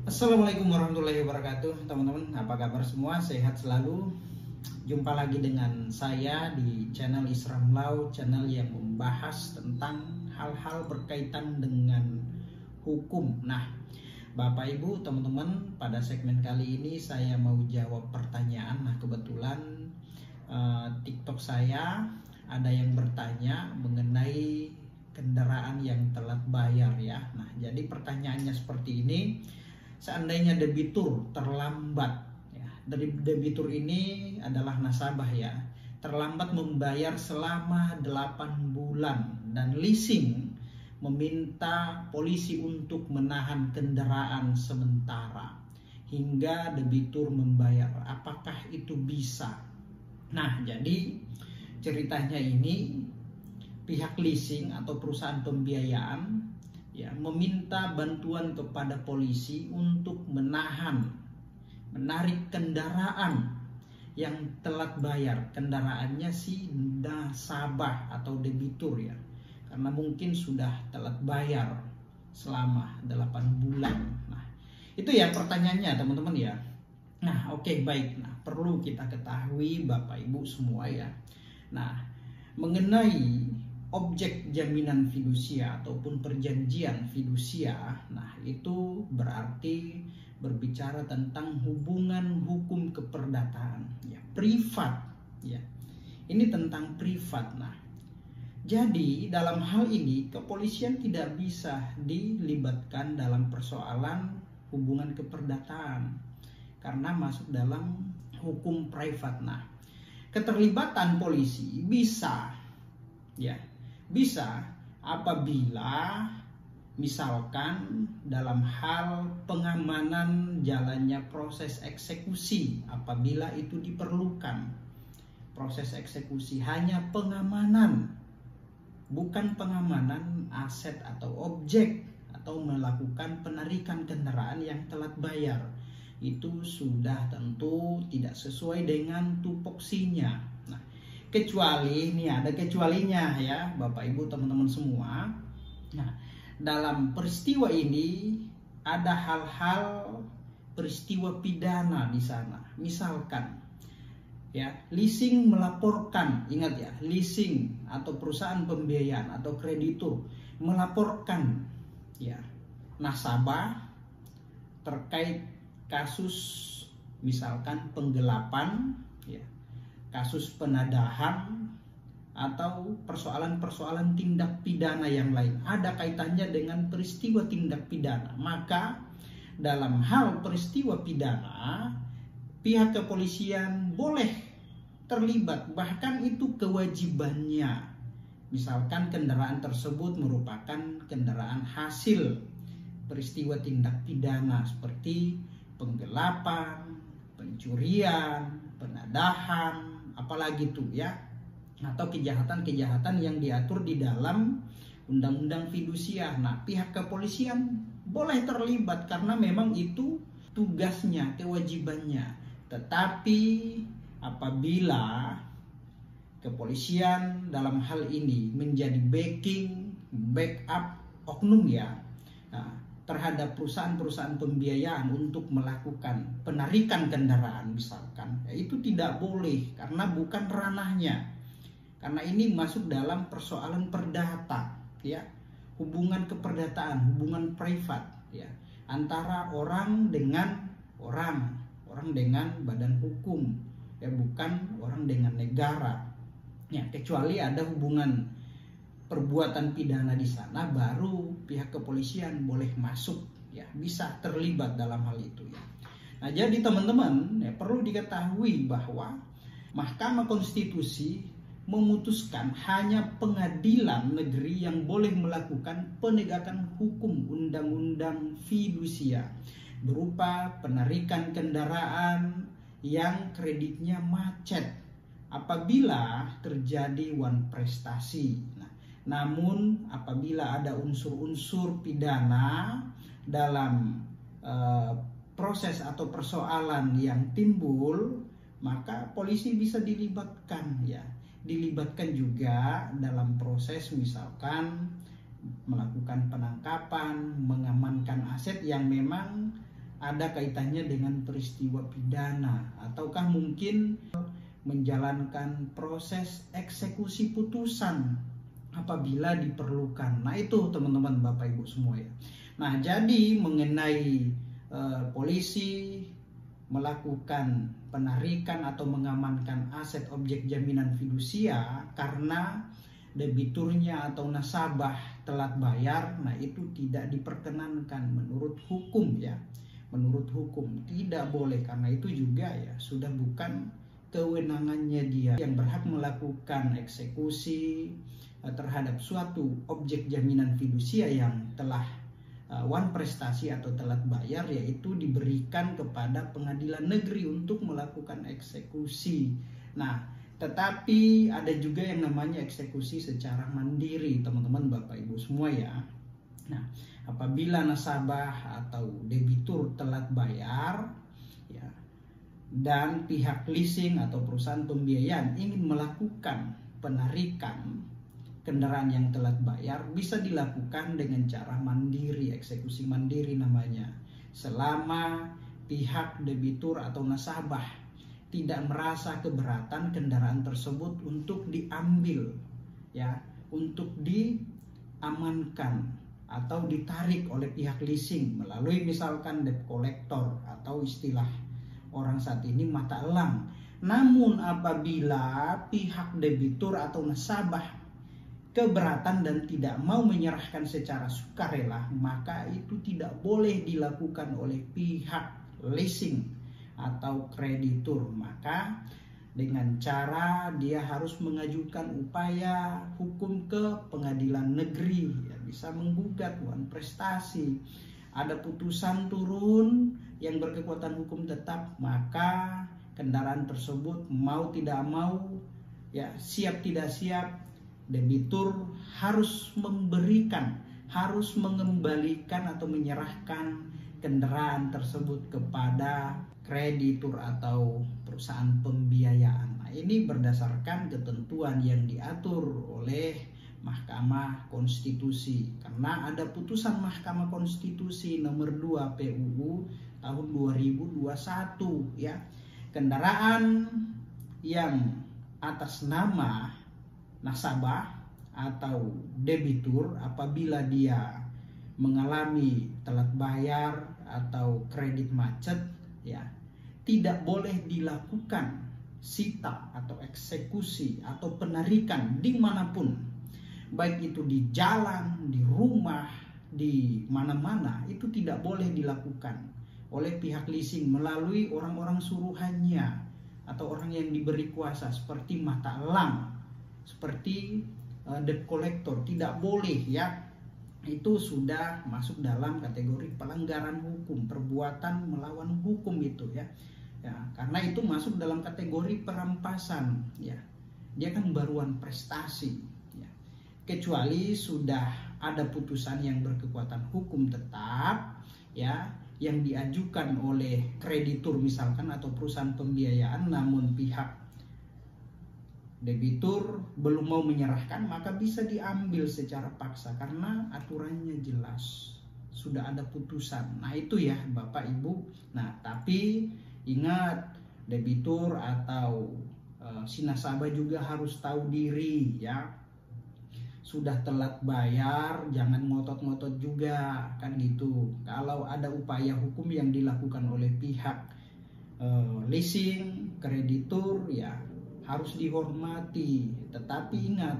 Assalamualaikum warahmatullahi wabarakatuh, teman-teman. Apa kabar semua? Sehat selalu. Jumpa lagi dengan saya di channel Isram Law, channel yang membahas tentang hal-hal berkaitan dengan hukum. Nah, Bapak Ibu, teman-teman, pada segmen kali ini saya mau jawab pertanyaan. Nah, kebetulan TikTok saya ada yang bertanya mengenai kendaraan yang telat bayar ya. Nah, jadi pertanyaannya seperti ini. Seandainya debitur terlambat ya, dari debitur ini adalah nasabah ya, terlambat membayar selama 8 bulan dan leasing meminta polisi untuk menahan kendaraan sementara hingga debitur membayar, apakah itu bisa? Nah, jadi ceritanya ini pihak leasing atau perusahaan pembiayaan ya meminta bantuan kepada polisi untuk menarik kendaraan yang telat bayar. Kendaraannya si nasabah atau debitur ya, karena mungkin sudah telat bayar selama 8 bulan. Nah, itu ya pertanyaannya teman-teman ya. Nah, oke, baik. Nah, perlu kita ketahui Bapak Ibu semua ya. Nah, mengenai objek jaminan fidusia ataupun perjanjian fidusia, nah itu berarti berbicara tentang hubungan hukum keperdataan ya, privat ya. Ini tentang privat. Nah, jadi dalam hal ini kepolisian tidak bisa dilibatkan dalam persoalan hubungan keperdataan karena masuk dalam hukum privat. Nah, keterlibatan polisi bisa ya, bisa apabila misalkan dalam hal pengamanan jalannya proses eksekusi, apabila itu diperlukan. Proses eksekusi hanya pengamanan, bukan pengamanan aset atau objek atau melakukan penarikan kendaraan yang telat bayar. Itu sudah tentu tidak sesuai dengan tupoksinya. Nah, kecuali ini ada kecualinya ya Bapak Ibu teman-teman semua. Nah, dalam peristiwa ini ada hal-hal peristiwa pidana di sana. Misalkan ya, leasing melaporkan, ingat ya, leasing atau perusahaan pembiayaan atau kreditur melaporkan ya nasabah terkait kasus misalkan penggelapan ya, kasus penadahan atau persoalan-persoalan tindak pidana yang lain ada kaitannya dengan peristiwa tindak pidana, maka dalam hal peristiwa pidana pihak kepolisian boleh terlibat, bahkan itu kewajibannya. Misalkan kendaraan tersebut merupakan kendaraan hasil peristiwa tindak pidana seperti penggelapan, pencurian, penadahan, apalagi tuh ya, atau kejahatan-kejahatan yang diatur di dalam undang-undang fidusia. Nah, pihak kepolisian boleh terlibat karena memang itu tugasnya, kewajibannya. Tetapi apabila kepolisian dalam hal ini menjadi backup oknum ya, nah, terhadap perusahaan-perusahaan pembiayaan untuk melakukan penarikan kendaraan misalkan, ya itu tidak boleh karena bukan ranahnya. Karena ini masuk dalam persoalan perdata ya, hubungan keperdataan, hubungan privat ya, antara orang dengan orang dengan badan hukum ya, bukan orang dengan negara ya, kecuali ada hubungan perbuatan pidana di sana, baru pihak kepolisian boleh masuk ya, bisa terlibat dalam hal itu ya. Nah, jadi teman-teman ya, perlu diketahui bahwa Mahkamah Konstitusi memutuskan hanya pengadilan negeri yang boleh melakukan penegakan hukum undang-undang fidusia berupa penarikan kendaraan yang kreditnya macet apabila terjadi wan prestasi. Namun apabila ada unsur-unsur pidana dalam proses atau persoalan yang timbul, maka polisi bisa dilibatkan ya. Dilibatkan juga dalam proses misalkan melakukan penangkapan, mengamankan aset yang memang ada kaitannya dengan peristiwa pidana, ataukah mungkin menjalankan proses eksekusi putusan apabila diperlukan. Nah itu teman-teman Bapak Ibu semua ya. Nah jadi mengenai polisi melakukan penarikan atau mengamankan aset objek jaminan fidusia karena debiturnya atau nasabah telat bayar, nah itu tidak diperkenankan menurut hukum ya. Menurut hukum tidak boleh, karena itu juga ya sudah bukan kewenangannya dia yang berhak melakukan eksekusi terhadap suatu objek jaminan fidusia yang telah wan prestasi atau telat bayar, yaitu diberikan kepada pengadilan negeri untuk melakukan eksekusi. Nah, tetapi ada juga yang namanya eksekusi secara mandiri, teman-teman Bapak Ibu semua ya. Nah, apabila nasabah atau debitur telat bayar ya, dan pihak leasing atau perusahaan pembiayaan ingin melakukan penarikan kendaraan yang telat bayar, bisa dilakukan dengan cara mandiri, eksekusi mandiri namanya. Selama pihak debitur atau nasabah tidak merasa keberatan kendaraan tersebut untuk diambil ya, untuk diamankan atau ditarik oleh pihak leasing melalui misalkan debt collector atau istilah orang saat ini mata elang. Namun apabila pihak debitur atau nasabah keberatan dan tidak mau menyerahkan secara sukarela, maka itu tidak boleh dilakukan oleh pihak leasing atau kreditur. Maka dengan cara dia harus mengajukan upaya hukum ke pengadilan negeri ya, bisa menggugat wan prestasi, ada putusan turun yang berkekuatan hukum tetap, maka kendaraan tersebut mau tidak mau ya, siap tidak siap, debitur harus memberikan, harus mengembalikan atau menyerahkan kendaraan tersebut kepada kreditur atau perusahaan pembiayaan. Nah, ini berdasarkan ketentuan yang diatur oleh Mahkamah Konstitusi, karena ada putusan Mahkamah Konstitusi nomor 2 PUU tahun 2021 ya. Kendaraan yang atas nama nasabah atau debitur apabila dia mengalami telat bayar atau kredit macet ya, tidak boleh dilakukan sita atau eksekusi atau penarikan dimanapun, baik itu di jalan, di rumah, di mana-mana, itu tidak boleh dilakukan oleh pihak leasing melalui orang-orang suruhannya atau orang yang diberi kuasa seperti mata elang, seperti debt collector. Tidak boleh ya, itu sudah masuk dalam kategori pelanggaran hukum, perbuatan melawan hukum itu ya. Ya, karena itu masuk dalam kategori perampasan ya. Dia kan baruan prestasi ya. Kecuali sudah ada putusan yang berkekuatan hukum tetap ya, yang diajukan oleh kreditur misalkan atau perusahaan pembiayaan, namun pihak debitur belum mau menyerahkan, maka bisa diambil secara paksa karena aturannya jelas, sudah ada putusan. Nah itu ya Bapak Ibu. Nah tapi ingat, debitur atau si nasabah juga harus tahu diri ya. Sudah telat bayar jangan ngotot-ngotot juga kan gitu. Kalau ada upaya hukum yang dilakukan oleh pihak leasing, kreditur ya harus dihormati. Tetapi ingat,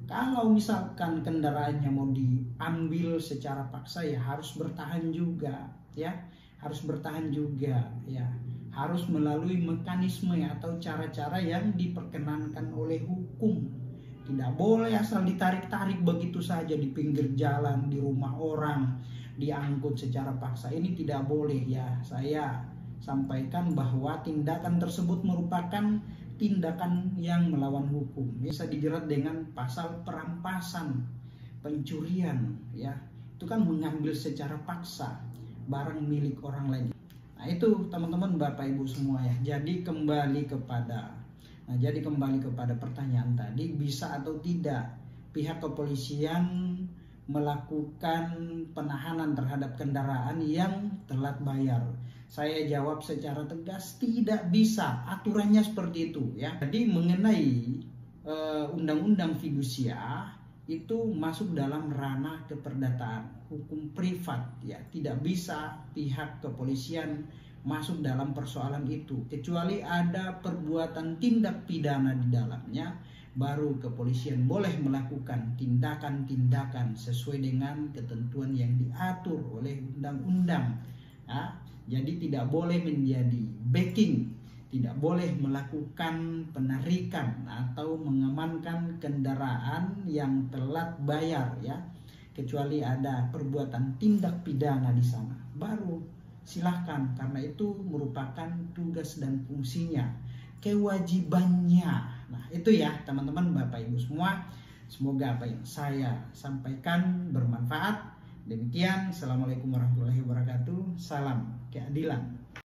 kalau misalkan kendaraannya mau diambil secara paksa ya harus bertahan juga ya, harus bertahan juga ya, harus melalui mekanisme ya, atau cara-cara yang diperkenankan oleh hukum. Tidak boleh asal ditarik-tarik begitu saja di pinggir jalan, di rumah orang, diangkut secara paksa. Ini tidak boleh ya. Saya sampaikan bahwa tindakan tersebut merupakan tindakan yang melawan hukum, bisa dijerat dengan pasal perampasan, pencurian ya. Itu kan mengambil secara paksa barang milik orang lain. Nah itu teman-teman Bapak Ibu semua ya. Jadi kembali kepada pertanyaan tadi, bisa atau tidak pihak kepolisian melakukan penahanan terhadap kendaraan yang telat bayar? Saya jawab secara tegas, tidak bisa. Aturannya seperti itu ya. Jadi mengenai undang-undang fidusia itu masuk dalam ranah keperdataan hukum privat ya. Tidak bisa pihak kepolisian masuk dalam persoalan itu, kecuali ada perbuatan tindak pidana di dalamnya, baru kepolisian boleh melakukan tindakan-tindakan sesuai dengan ketentuan yang diatur oleh undang-undang ya. Jadi tidak boleh menjadi backing, tidak boleh melakukan penarikan atau mengamankan kendaraan yang telat bayar ya, kecuali ada perbuatan tindak pidana di sana, baru silahkan, karena itu merupakan tugas dan fungsinya, kewajibannya. Nah itu ya teman-teman, Bapak Ibu semua, semoga apa yang saya sampaikan bermanfaat. Demikian, Assalamualaikum warahmatullahi wabarakatuh. Salam keadilan.